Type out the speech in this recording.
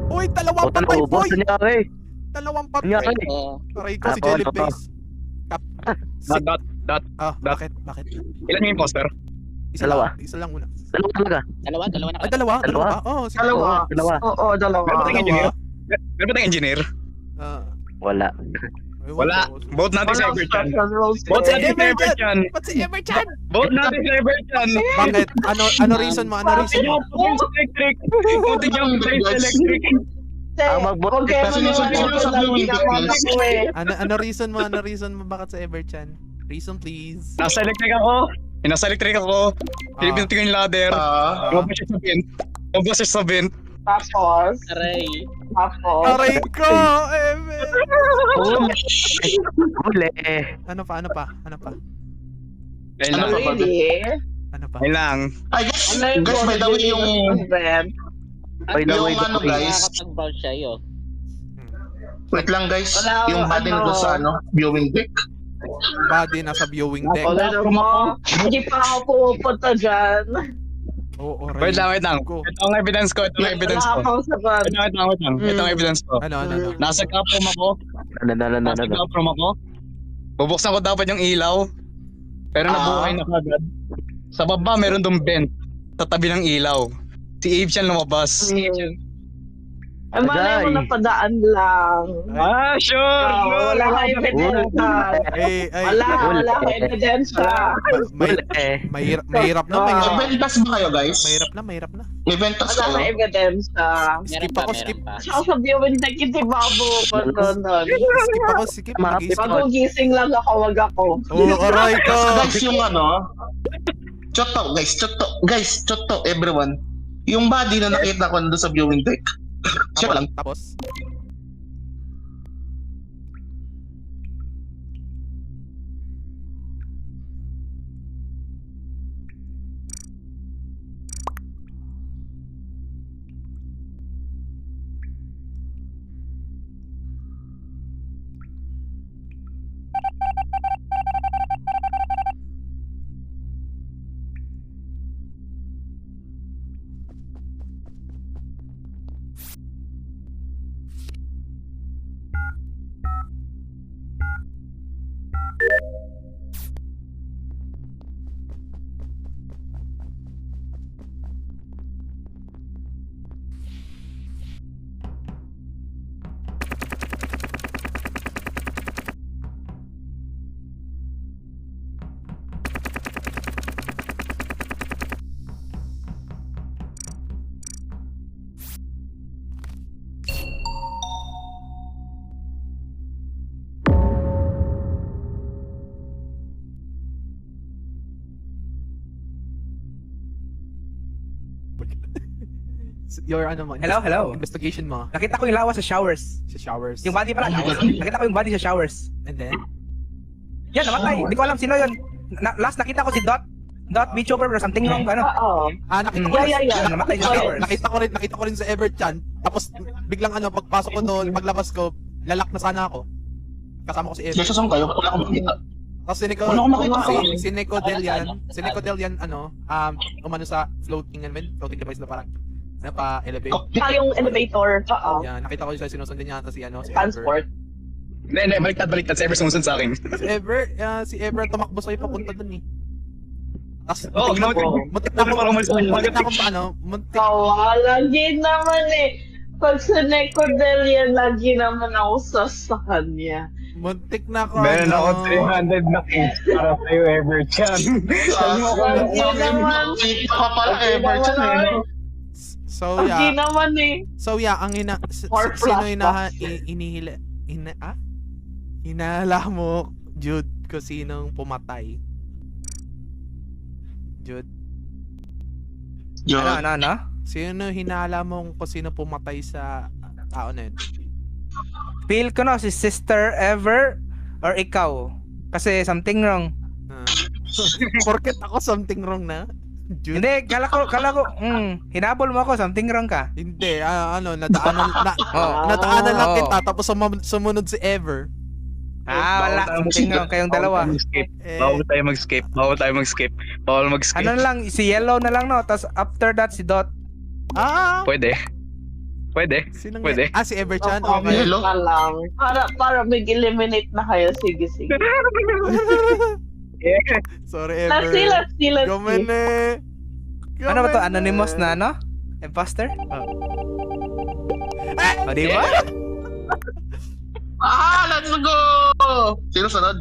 Uy, dalawang patay, boy! Nangyari. Dalawang patay. Nangyari. Aray ko, si Jellyface. Dot. Bakit? Ilan yung imposter? Dalawa. Isa lang muna. Dalawa talaga. Dalawa na Ay, kayo. dalawa Dalawa? ba? Oo, sige. Dalawa. Dalawa. Oo, dalawa. Meron ba tayong engineer? Dalawa. Meron ba tayong engineer? Ah, Wala. ewan Wala. ko. Vote natin sa Walang Everchan. special rules. Vote Si natin sa Everchan. Ba't si Everchan? Vote natin sa Everchan. Bakit? Ano reason mo? Ano reason mo? Vote sa electric. Vote niyo sa electric. Ang mag-vote Kung kaya kasi maniwala sa ko, viewing lagi naman techniques. ako eh. Ano reason mo? Ano reason mo bakit sa Everchan? Reason please. Nasa electric ako. Nasa electric ako. Pinipinti ko yung ladder. Lumabas siya sa vent. Lumabas siya sa vent. Tapos, Aray. Aray ko! Ever! Huli. Ano pa? Ayun lang. really? Ano pa? Ayun lang. Ay, guys, by the way, yung By the way, yung ano, guys, Nakakapag-bounce siya yun. wait lang guys, Wala, yung button ano. ko sa viewing deck. Body nasa viewing deck. Wala mo. Hindi pa ako pumupunta dyan. Oo, Wait lang. Ko. Ito ang evidence ko. Ito ang evidence Wala ko. akong sagot. Wait lang. Ito ang evidence ko. Ano? Nasa cop room ako. Nasa Ano. cop room ako. Bubuksan ko dapat yung ilaw. Pero nabuhay na kagad. Sa baba meron dong vent. Sa tabi ng ilaw. Si Abe siya lumabas. Ay, malay mo napadaan lang. Sure! Wala kang ebidensya. Ay. Wala kang ebidensya. Mahirap na. May ventas ba kayo guys? Mahirap na. May ventas Wala kang kayo? ebidensya. Skip Meron ako, pa, skip. meron pa. Siya sa viewing deck, hindi ba ako pumupunta doon? Skip. Mahapit. Magugising lang ako, wag ako. Oo, aray ko! So guys, yung ano, Chotto, everyone. Yung body na nakita ko nandun sa viewing deck. Siya lang. Tapos? Your ano mo? Hello. Investigation mo Nakita ko yung lawas sa showers. sa showers. Yung body pala. Nakita ko yung body sa showers. And then? Yan, namatay. Hindi ko alam sino yun. Last nakita ko si Dot. Dot VTuber or something wrong. Ano? Oo. Nakita ko rin. Yeah. Namatay sa showers. Nakita ko rin sa Everchan. Tapos biglang pagpasok ko doon, paglabas ko, lalak na sana ako. Kasama ko si Ever. Yes, saan kayo? Wala akong makita. Tapos Wala akong makita. si Nico Delian, umano sa floating device na parang napa-elevate. Saka yung elevator. Oo. Yan, nakita ko siya sinusundan niya ata si Ever. Transport. Hindi, baliktad. Si Ever sumusunod sa akin. Si Ever tumakbo sa'yo papunta dun eh. Tapos, Oo, muntik na Lagi naman eh. Pag sa Necodelian, lagi naman ako sa kanya. muntik na ako. Meron ako 300 na kills para sa'yo, Everchan. Lagi naman. Kita pa pala Everton eh. So Lagi yeah. naman eh. So yeah, ang Or sino flashbacks. hinala mo, Jude, kung sinong pumatay? Jude. Yun. Ano? Sino hinala mong kung sino pumatay sa tao na yun? Feel ko no, si Sister Ever or ikaw. Kasi something wrong. Ah. Porket ako something wrong na? Jude? Hindi, kala ko, hinabol mo ako, something wrong ka. Hindi, nadaanan, Oh. nadaanan lang Oo. kita, tapos sumunod si Ever. Wala, something wrong kayong dalawa. Bawal tayo mag-skip. Bawal tayo mag-skip. Bawal mag-skip. Ano na lang, si Yellow na lang no, tapos after that si Dot. Pwede. Sino Pwede. Si Everchan? Okay. Okay. Hello? Na lang. Para mag-eliminate na kayo. Sige. Sorry, Ever. Let's see. Gumene. Ano ba to, anonymous na ano? Imposter? O diba? Let's go! Sino sunod?